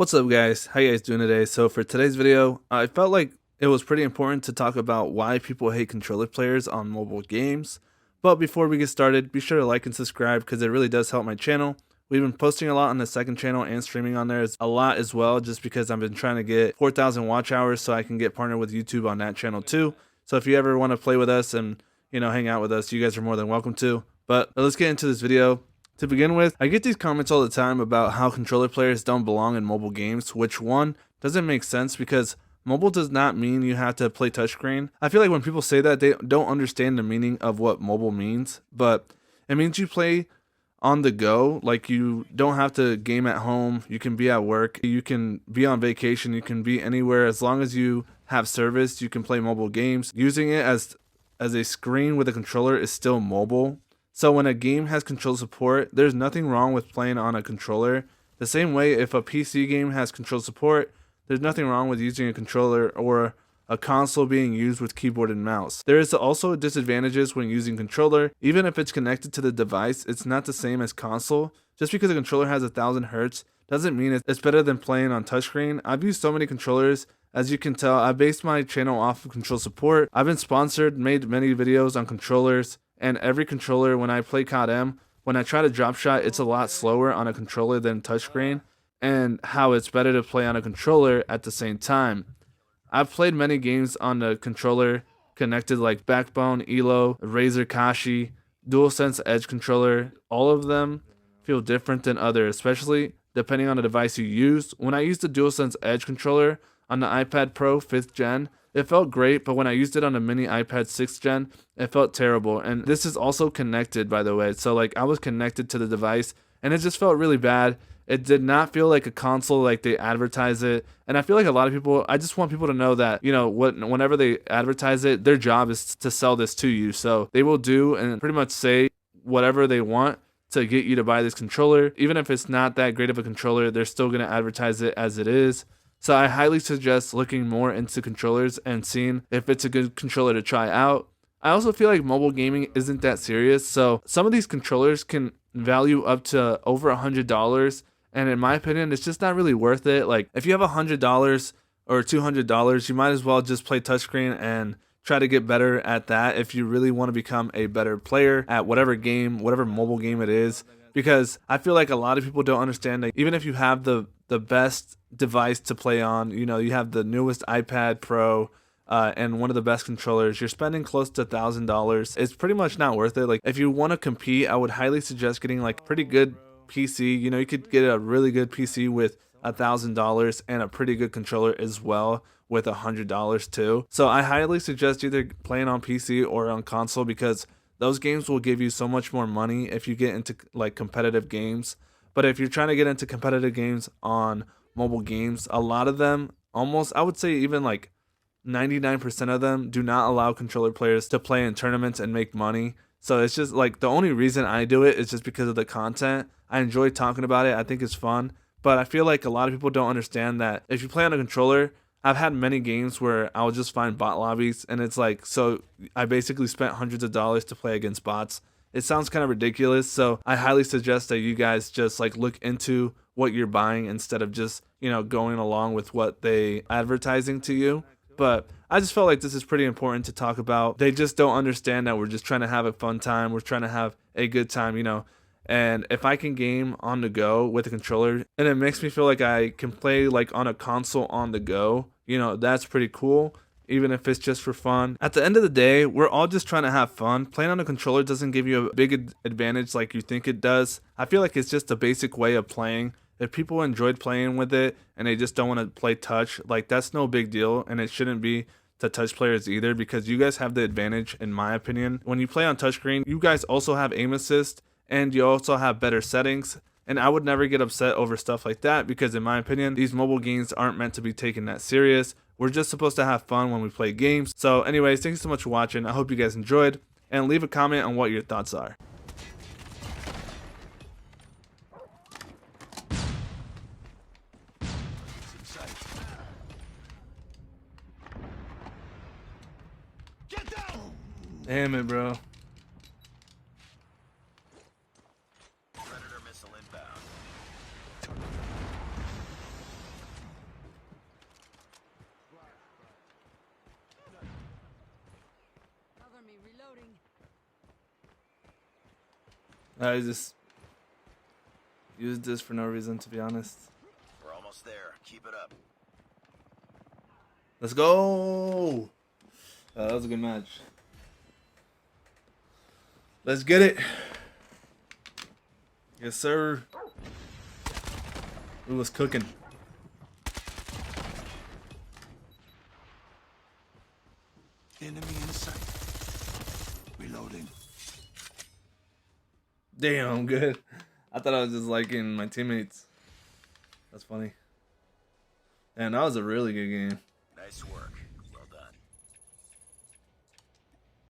What's up guys, how you guys doing today? So for today's video, I felt like it was pretty important to talk about why people hate controller players on mobile games. But before we get started, be sure to like and subscribe because it really does help my channel. We've been posting a lot on the second channel and streaming on there a lot as well, just because I've been trying to get 4,000 watch hours so I can get partnered with YouTube on that channel too. So if you ever want to play with us and hang out with us, you guys are more than welcome to. But let's get into this video. To begin with, I get these comments all the time about how controller players don't belong in mobile games, which one, doesn't make sense because mobile does not mean you have to play touchscreen. I feel like when people say that, they don't understand the meaning of what mobile means, but it means you play on the go. Like, you don't have to game at home, you can be at work, you can be on vacation, you can be anywhere. As long as you have service, you can play mobile games. Using it as a screen with a controller is still mobile. So when a game has control support, there's nothing wrong with playing on a controller. The same way, if a PC game has control support, there's nothing wrong with using a controller or a console being used with keyboard and mouse. There is also disadvantages when using controller. Even if it's connected to the device, it's not the same as console. Just because a controller has 1000 Hz doesn't mean it's better than playing on touchscreen. I've used so many controllers. As you can tell, I based my channel off of control support. I've been sponsored, made many videos on controllers. And every controller, when I play CODM, when I try to drop shot, it's a lot slower on a controller than touchscreen, and how it's better to play on a controller at the same time. I've played many games on the controller connected, like Backbone, Elo, Razer Kashi, DualSense Edge controller. All of them feel different than others, especially depending on the device you use. When I used the DualSense Edge controller on the iPad Pro 5th Gen, it felt great, but when I used it on the mini iPad 6th Gen, it felt terrible. And this is also connected, by the way. So like, I was connected to the device and it just felt really bad. It did not feel like a console like they advertise it. And I feel like a lot of people, I just want people to know that, whenever they advertise it, their job is to sell this to you. So they will do and pretty much say whatever they want to get you to buy this controller. Even if it's not that great of a controller, they're still going to advertise it as it is. So I highly suggest looking more into controllers and seeing if it's a good controller to try out. I also feel like mobile gaming isn't that serious, so some of these controllers can value up to over $100, and in my opinion, it's just not really worth it. Like, if you have $100 or $200, you might as well just play touchscreen and try to get better at that if you really want to become a better player at whatever game, whatever mobile game it is. Because I feel like a lot of people don't understand that even if you have the best device to play on, you have the newest iPad Pro and one of the best controllers, you're spending close to $1,000. It's pretty much not worth it. Like, if you want to compete, I would highly suggest getting like a pretty good PC. You could get a really good PC with $1,000 and a pretty good controller as well with $100 too. So I highly suggest either playing on PC or on console, because those games will give you so much more money if you get into like competitive games. But if you're trying to get into competitive games on mobile games, a lot of them, almost, I would say even like 99% of them, do not allow controller players to play in tournaments and make money. So it's just like, the only reason I do it is just because of the content. I enjoy talking about it. I think it's fun. But I feel like a lot of people don't understand that if you play on a controller, I've had many games where I'll just find bot lobbies, and it's like, so I basically spent hundreds of dollars to play against bots. It sounds kind of ridiculous, so I highly suggest that you guys just like look into what you're buying instead of just, going along with what they advertising to you. But I just felt like this is pretty important to talk about. They just don't understand that we're just trying to have a fun time. We're trying to have a good time, And if I can game on the go with a controller, and it makes me feel like I can play like on a console on the go, that's pretty cool, even if it's just for fun. At the end of the day, we're all just trying to have fun. Playing on a controller doesn't give you a big advantage like you think it does. I feel like it's just a basic way of playing. If people enjoyed playing with it and they just don't want to play touch, like, that's no big deal, and it shouldn't be to touch players either, because you guys have the advantage, in my opinion. When you play on touchscreen, you guys also have aim assist, and you also have better settings, and I would never get upset over stuff like that, because in my opinion, these mobile games aren't meant to be taken that serious. We're just supposed to have fun when we play games. So anyways, thanks so much for watching. I hope you guys enjoyed, and leave a comment on what your thoughts are. Damn it, bro. Predator missile inbound. me. Reloading. I just used this for no reason, to be honest. We're almost there. Keep it up. Let's go! That was a good match. Let's get it. Yes, sir. It was cooking. Enemy in sight. Reloading. Damn, I'm good. I thought I was just liking my teammates. That's funny. And that was a really good game. Nice work.